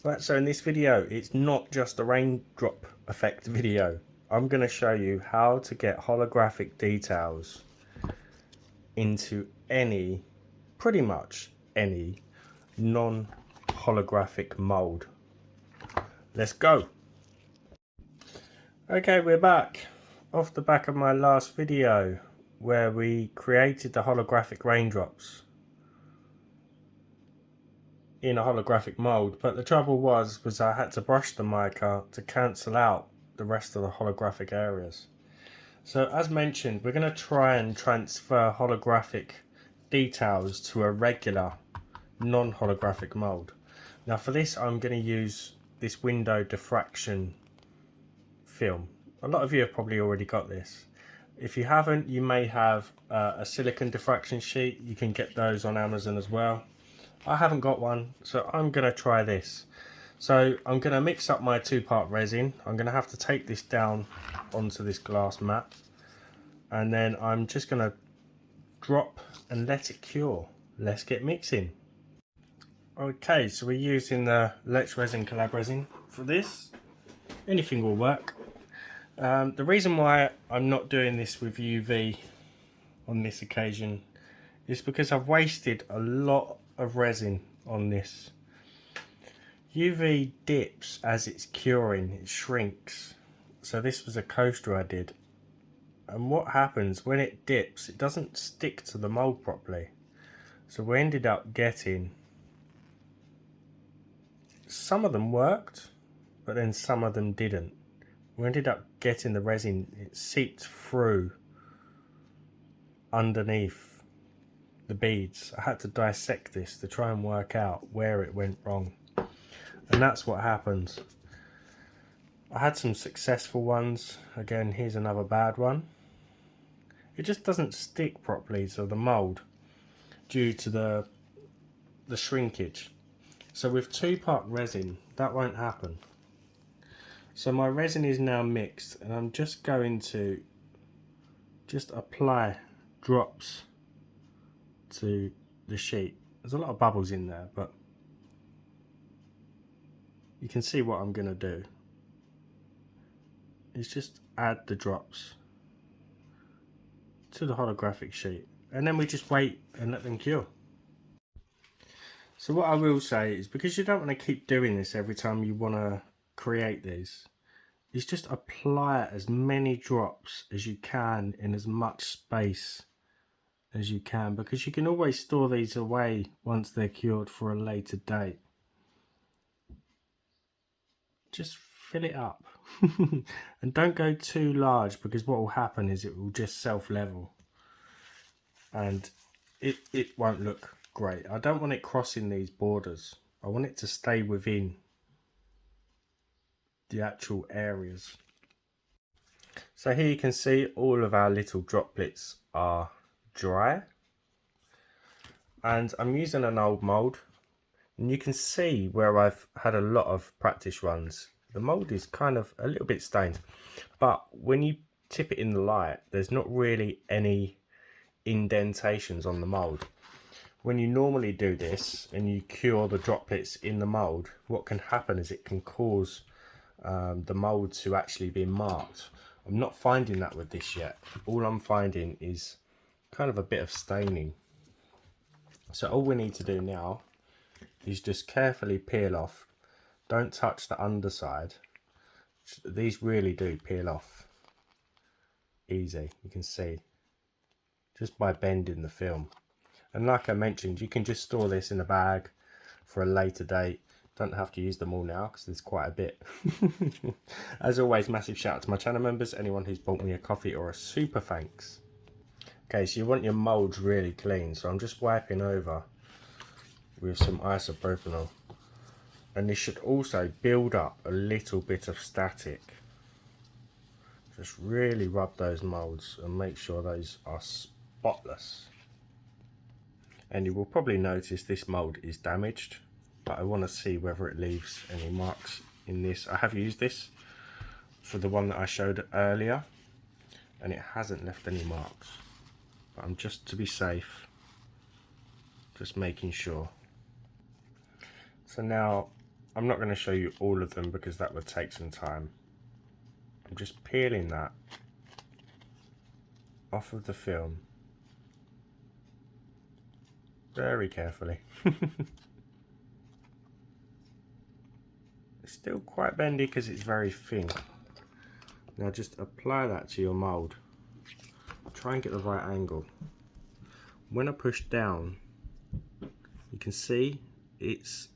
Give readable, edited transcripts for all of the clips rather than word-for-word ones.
Right, so in this video, it's not just a raindrop effect video. I'm going to show you how to get holographic details into pretty much any non-holographic mold. Let's go. Okay, we're back off the back of my last video where we created the holographic raindrops in a holographic mold, but the trouble was I had to brush the mica to cancel out the rest of the holographic areas. So as mentioned, we're going to try and transfer holographic details to a regular non-holographic mold. Now for this I'm going to use this window diffraction film. A lot of you have probably already got this. If you haven't, you may have a silicone diffraction sheet. You can get those on Amazon as well. I haven't got one, so I'm going to try this. So I'm going to mix up my 2-part resin. I'm going to have to take this down onto this glass mat, and then I'm just going to drop and let it cure. Let's get mixing. Okay, so we're using the Let's Resin collab resin for this. Anything will work. The reason why I'm not doing this with UV on this occasion is because I've wasted a lot of resin on this. UV dips as it's curing, it shrinks. So this was a coaster I did, and what happens when it dips, it doesn't stick to the mold properly. So we ended up getting, some of them worked, but then some of them didn't. We ended up getting the resin, it seeped through underneath the beads. I had to dissect this to try and work out where it went wrong, and that's what happened. I had some successful ones. Again, here's another bad one. It just doesn't stick properly to the mold due to the shrinkage. So with 2-part resin that won't happen. So my resin is now mixed, and I'm just going to apply drops to the sheet. There's a lot of bubbles in there, but you can see what I'm going to do is just add the drops to the holographic sheet, and then we just wait and let them cure. So what I will say is, because you don't want to keep doing this every time you want to create these, is just apply as many drops as you can in as much space as you can, because you can always store these away once they're cured for a later date. Just fill it up and don't go too large, because what will happen is it will just self-level and it won't look great. I don't want it crossing these borders. I want it to stay within the actual areas. So here you can see all of our little droplets are dry, and I'm using an old mold, and you can see where I've had a lot of practice runs. The mold is kind of a little bit stained, but when you tip it in the light, there's not really any indentations on the mold. When you normally do this and you cure the droplets in the mold, what can happen is it can cause the mold to actually be marked. I'm not finding that with this yet. All I'm finding is kind of a bit of staining. So all we need to do now is just carefully peel off. Don't touch the underside. These really do peel off easy, you can see, just by bending the film. And like I mentioned, you can just store this in a bag for a later date. Don't have to use them all now because there's quite a bit. As always, massive shout out to my channel members, anyone who's bought me a coffee or a super thanks. Okay, so you want your molds really clean, so I'm just wiping over with some isopropanol, and this should also build up a little bit of static. Just really rub those molds and make sure those are spotless. And you will probably notice this mold is damaged, but I want to see whether it leaves any marks in this. I have used this for the one that I showed earlier, and it hasn't left any marks. But I'm just, to be safe, just making sure. So now I'm not going to show you all of them because that would take some time. I'm just peeling that off of the film very carefully. It's still quite bendy because it's very thin. Now just apply that to your mould. Try and get the right angle. When I push down, you can see it's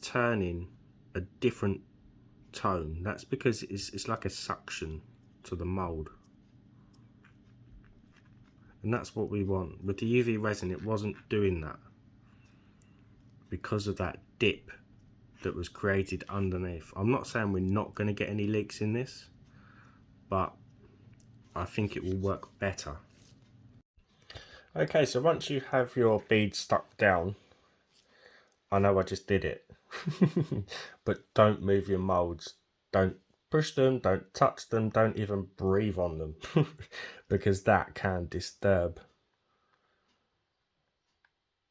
turning a different tone. That's because it's like a suction to the mould. And that's what we want. With the UV resin, it wasn't doing that because of that dip that was created underneath. I'm not saying we're not going to get any leaks in this, but I think it will work better. Okay, so once you have your beads stuck down, I know I just did it, but don't move your molds. Don't push them, don't touch them, don't even breathe on them because that can disturb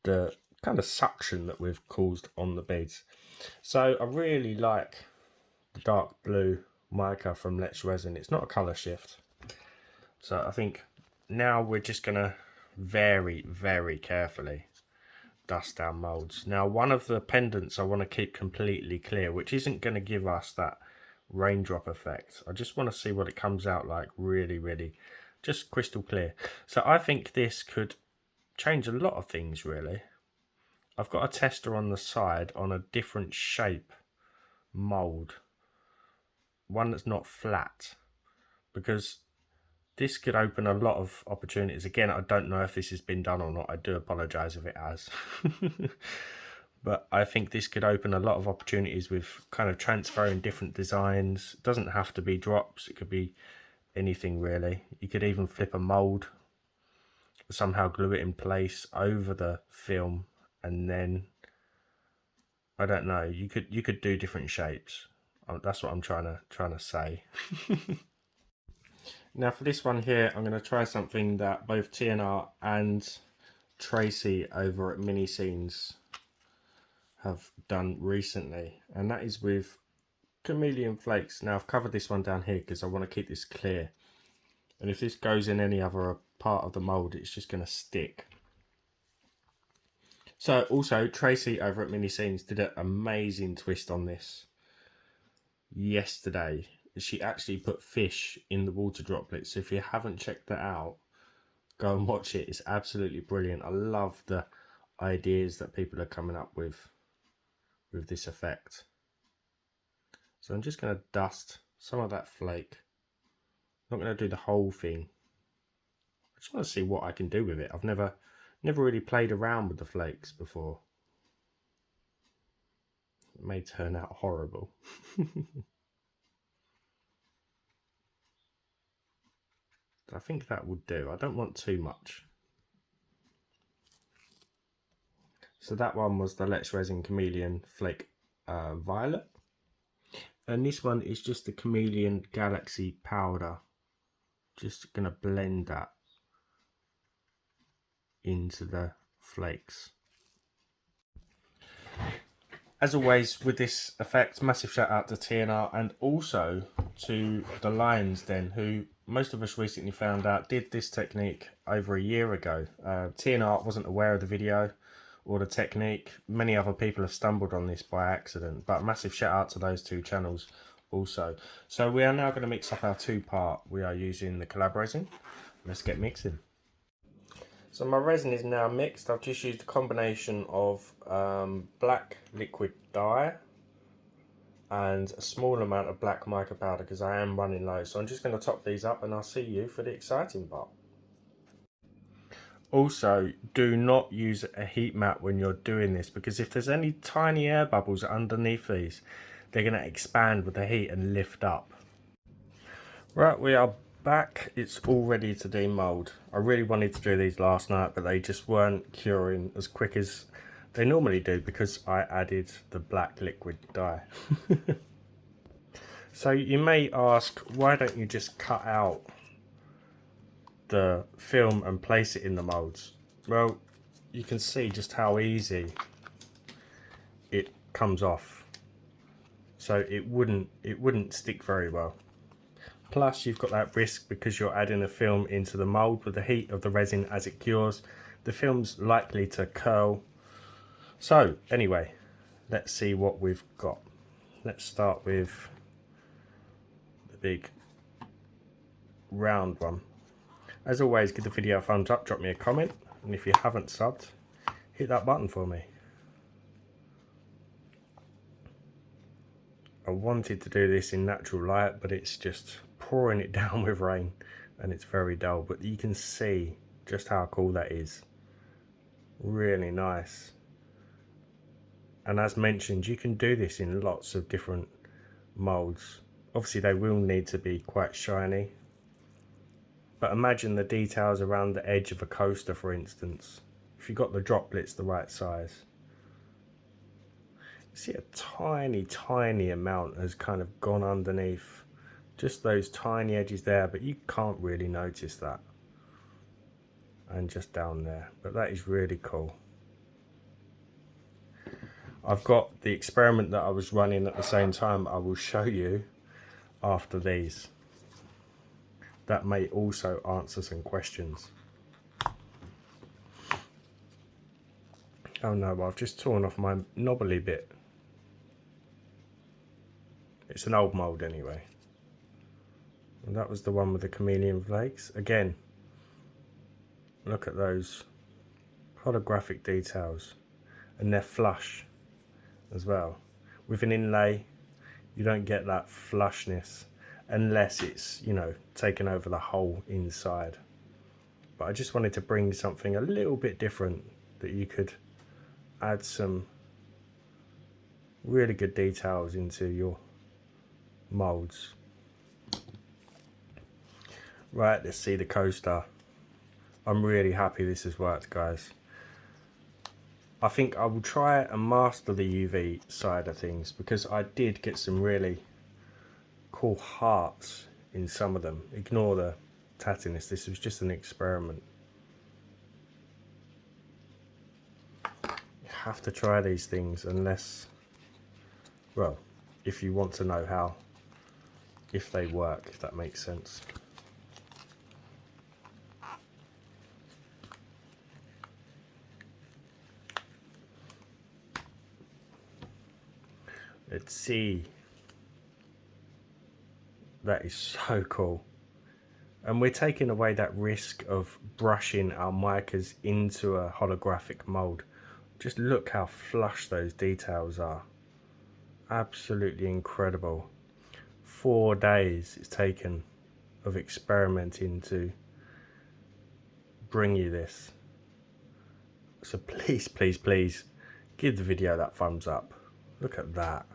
the kind of suction that we've caused on the beads. So I really like the dark blue mica from Resin. It's not a colour shift. So I think now we're just going to very, very carefully dust down molds. Now one of the pendants I want to keep completely clear, which isn't going to give us that raindrop effect. I just want to see what it comes out like, really just crystal clear. So I think this could change a lot of things really. I've got a tester on the side on a different shape mold, one that's not flat, because this could open a lot of opportunities. Again, I don't know if this has been done or not. I do apologise if it has. But I think this could open a lot of opportunities with kind of transferring different designs. It doesn't have to be drops. It could be anything really. You could even flip a mould, somehow glue it in place over the film, and then, I don't know, you could do different shapes. That's what I'm trying to say. Now for this one here, I'm going to try something that both TNR and Tracy over at Mini Scenes have done recently, and that is with chameleon flakes. Now I've covered this one down here because I want to keep this clear, and if this goes in any other part of the mould, it's just going to stick. So also Tracy over at Mini Scenes did an amazing twist on this yesterday. She actually put fish in the water droplets. So if you haven't checked that out, go and watch it. It's absolutely brilliant. I love the ideas that people are coming up with this effect. So I'm just going to dust some of that flake. I'm not going to do the whole thing. I just want to see what I can do with it. I've never really played around with the flakes before. It may turn out horrible. I think that would do. I don't want too much. So that one was the Resin Chameleon Flake Violet. And this one is just the Chameleon Galaxy Powder. Just going to blend that into the flakes. As always with this effect, massive shout out to TNR and also to the Lions Den, who most of us recently found out did this technique over a year ago. TNR wasn't aware of the video or the technique. Many other people have stumbled on this by accident, but massive shout out to those two channels also. So we are now going to mix up our two-part. We are using the collab resin. Let's get mixing. So my resin is now mixed. I've just used a combination of black liquid dye and a small amount of black mica powder because I am running low. So I'm just going to top these up and I'll see you for the exciting part. Also, do not use a heat mat when you're doing this, because if there's any tiny air bubbles underneath these, they're going to expand with the heat and lift up. Right, we are back. It's all ready to demold. I really wanted to do these last night, but they just weren't curing as quick as they normally do because I added the black liquid dye. So you may ask, why don't you just cut out the film and place it in the molds? Well, you can see just how easy it comes off, so it wouldn't stick very well. Plus you've got that risk because you're adding a film into the mold. With the heat of the resin as it cures, the film's likely to curl. So anyway, let's see what we've got. Let's start with the big round one. As always, give the video a thumbs up, drop me a comment, and if you haven't subbed, hit that button for me. I wanted to do this in natural light, but it's just pouring it down with rain and it's very dull, but you can see just how cool that is. Really nice. And as mentioned, you can do this in lots of different molds. Obviously they will need to be quite shiny, but imagine the details around the edge of a coaster, for instance. If you got the droplets the right size, see a tiny amount has kind of gone underneath, just those tiny edges there, but you can't really notice that, and just down there. But that is really cool. I've got the experiment that I was running at the same time. I will show you after these. That may also answer some questions. Oh no, I've just torn off my knobbly bit. It's an old mould anyway. And that was the one with the chameleon flakes. Again, look at those holographic details, and they're flush as well. With an inlay, you don't get that flushness unless it's, you know, taken over the whole inside. But I just wanted to bring something a little bit different, that you could add some really good details into your molds. Right, let's see the coaster. I'm really happy this has worked, guys. I think I will try and master the UV side of things, because I did get some really cool hearts in some of them. Ignore the tattiness, this was just an experiment. You have to try these things unless, well, if you want to know how, if they work, if that makes sense. Let's see. That is so cool. And we're taking away that risk of brushing our micas into a holographic mold. Just look how flush those details are. Absolutely incredible. 4 days it's taken of experimenting to bring you this. So please, please, please give the video that thumbs up. Look at that.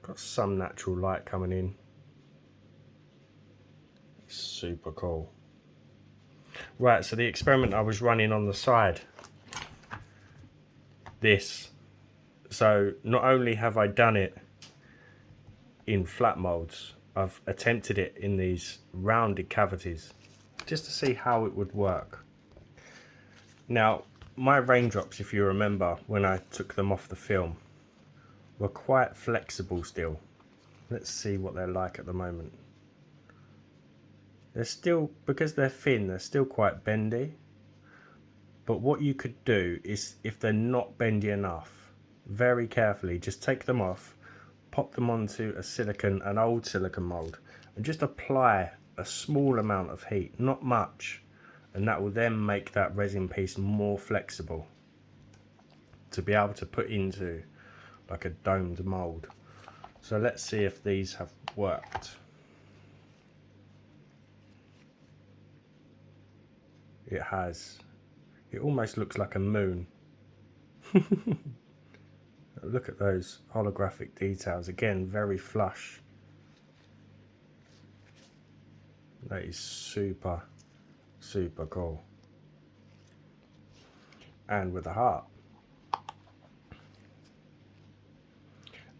Got some natural light coming in. Super cool. Right, so the experiment I was running on the side, this. So not only have I done it in flat molds, I've attempted it in these rounded cavities just to see how it would work. Now, my raindrops, if you remember when I took them off the film, were quite flexible still. Let's see what they're like at the moment. They're still, because they're thin, they're still quite bendy. But what you could do is, if they're not bendy enough, very carefully just take them off, pop them onto an old silicone mold, and just apply a small amount of heat, not much, and that will then make that resin piece more flexible to be able to put into like a domed mold. So let's see if these have worked. It has. It almost looks like a moon. Look at those holographic details. Again, very flush. That is super, super cool. And with a heart.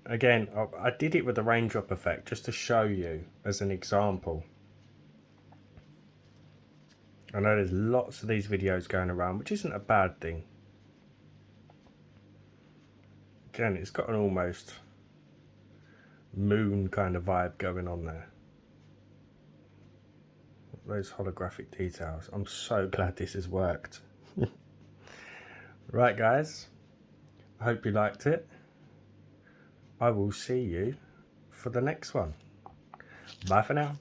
Again, I did it with the raindrop effect just to show you as an example. I know there's lots of these videos going around, which isn't a bad thing. Again, it's got an almost moon kind of vibe going on there. Those holographic details. I'm so glad this has worked. Right guys, I hope you liked it. I will see you for the next one. Bye for now.